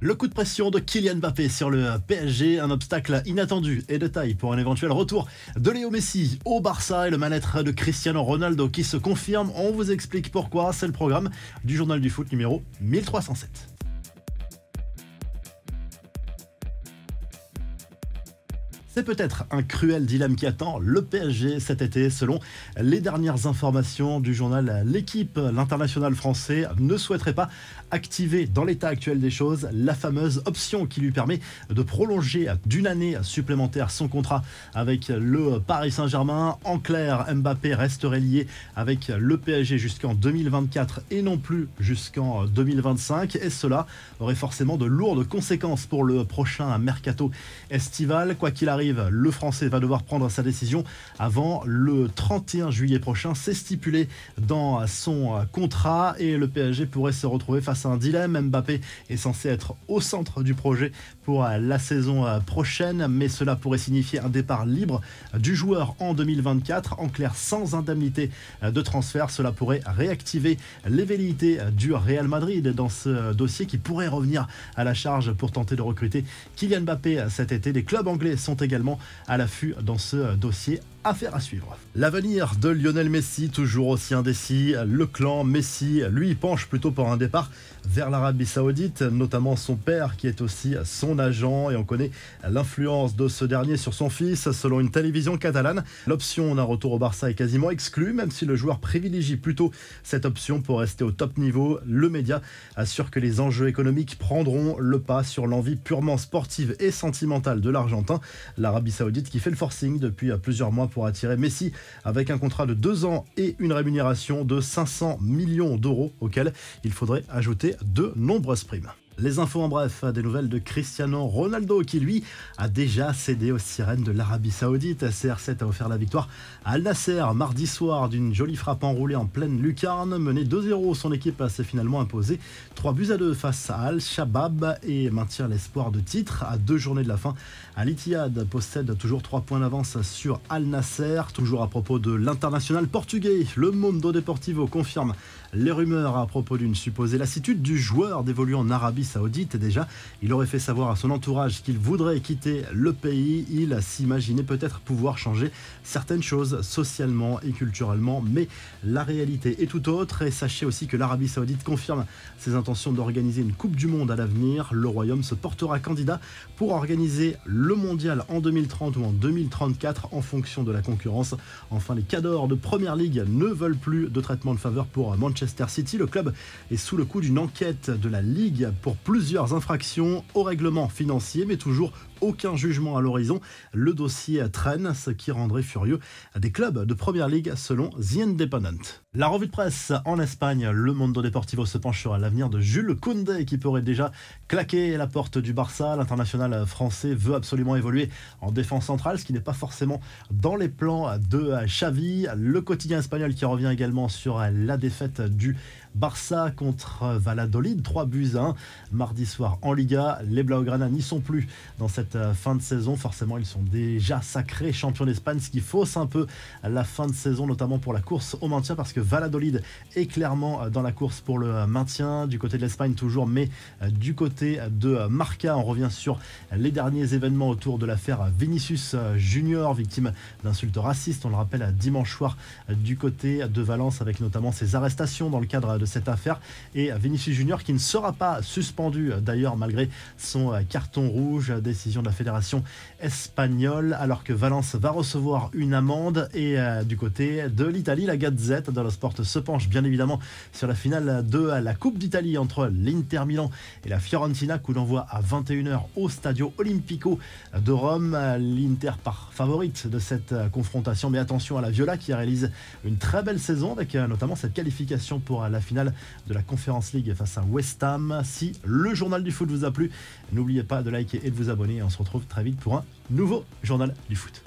Le coup de pression de Kylian Mbappé sur le PSG, un obstacle inattendu et de taille pour un éventuel retour de Léo Messi au Barça et le mal-être de Cristiano Ronaldo qui se confirme. On vous explique pourquoi, c'est le programme du Journal du Foot numéro 1307. C'est peut-être un cruel dilemme qui attend le PSG cet été. Selon les dernières informations du journal L'Équipe, l'international français ne souhaiterait pas activer dans l'état actuel des choses la fameuse option qui lui permet de prolonger d'une année supplémentaire son contrat avec le Paris Saint-Germain. En clair, Mbappé resterait lié avec le PSG jusqu'en 2024 et non plus jusqu'en 2025. Et cela aurait forcément de lourdes conséquences pour le prochain mercato estival. Quoi qu'il arrive, le Français va devoir prendre sa décision avant le 31 juillet prochain. C'est stipulé dans son contrat et le PSG pourrait se retrouver face à un dilemme. Mbappé est censé être au centre du projet pour la saison prochaine, mais cela pourrait signifier un départ libre du joueur en 2024. En clair, sans indemnité de transfert, cela pourrait réactiver les velléités du Real Madrid dans ce dossier qui pourrait revenir à la charge pour tenter de recruter Kylian Mbappé cet été. Les clubs anglais sont également à l'affût dans ce dossier. Affaire à suivre. L'avenir de Lionel Messi, toujours aussi indécis. Le clan Messi, lui, penche plutôt pour un départ vers l'Arabie Saoudite, notamment son père qui est aussi son agent et on connaît l'influence de ce dernier sur son fils. Selon une télévision catalane, l'option d'un retour au Barça est quasiment exclue, même si le joueur privilégie plutôt cette option pour rester au top niveau. Le média assure que les enjeux économiques prendront le pas sur l'envie purement sportive et sentimentale de l'Argentin. L'Arabie Saoudite qui fait le forcing depuis plusieurs mois pour attirer Messi avec un contrat de 2 ans et une rémunération de 500 millions d'euros auquel il faudrait ajouter de nombreuses primes. Les infos en bref, des nouvelles de Cristiano Ronaldo qui lui a déjà cédé aux sirènes de l'Arabie Saoudite. CR7 a offert la victoire à Al Nasser mardi soir d'une jolie frappe enroulée en pleine lucarne. Menée 2-0, son équipe s'est finalement imposée 3-2 face à Al Shabab et maintient l'espoir de titre à 2 journées de la fin. Al Ittihad possède toujours 3 points d'avance sur Al Nasser. Toujours à propos de l'international portugais, le Mundo Deportivo confirme les rumeurs à propos d'une supposée lassitude du joueur d'évoluer en Arabie Saoudite. Déjà, il aurait fait savoir à son entourage qu'il voudrait quitter le pays. Il s'imaginait peut-être pouvoir changer certaines choses socialement et culturellement, mais la réalité est tout autre. Et sachez aussi que l'Arabie Saoudite confirme ses intentions d'organiser une Coupe du Monde à l'avenir. Le Royaume se portera candidat pour organiser le mondial en 2030 ou en 2034 en fonction de la concurrence. Enfin, les cadors de Première Ligue ne veulent plus de traitement de faveur pour Manchester City. Le club est sous le coup d'une enquête de la Ligue pour plusieurs infractions au règlement financier, mais toujours aucun jugement à l'horizon. Le dossier traîne, ce qui rendrait furieux des clubs de Première Ligue selon The Independent. La revue de presse en Espagne, le Mundo Deportivo se penche sur l'avenir de Jules Koundé qui pourrait déjà claquer la porte du Barça. L'international français veut absolument évoluer en défense centrale, ce qui n'est pas forcément dans les plans de Xavi. Le quotidien espagnol qui revient également sur la défaite du Barça contre Valladolid, 3-1 mardi soir en Liga. Les Blaugrana n'y sont plus dans cette fin de saison. Forcément, ils sont déjà sacrés champions d'Espagne, ce qui fausse un peu la fin de saison, notamment pour la course au maintien, parce que Valladolid est clairement dans la course pour le maintien, du côté de l'Espagne toujours, mais du côté de Marca, on revient sur les derniers événements autour de l'affaire Vinicius Junior, victime d'insultes racistes, on le rappelle, dimanche soir du côté de Valence, avec notamment ses arrestations dans le cadre de cette affaire, et Vinicius Junior qui ne sera pas suspendu d'ailleurs malgré son carton rouge, décision de la fédération espagnole, alors que Valence va recevoir une amende. Et du côté de l'Italie, la Gazette dello Sport se penche bien évidemment sur la finale de la Coupe d'Italie entre l'Inter Milan et la Fiorentina, coup d'envoi à 21h au Stadio Olimpico de Rome. L'Inter part favorite de cette confrontation, mais attention à la Viola qui réalise une très belle saison avec notamment cette qualification pour la finale de la Conference League face à West Ham. Si le journal du foot vous a plu, n'oubliez pas de liker et de vous abonner, et on se retrouve très vite pour un nouveau journal du foot.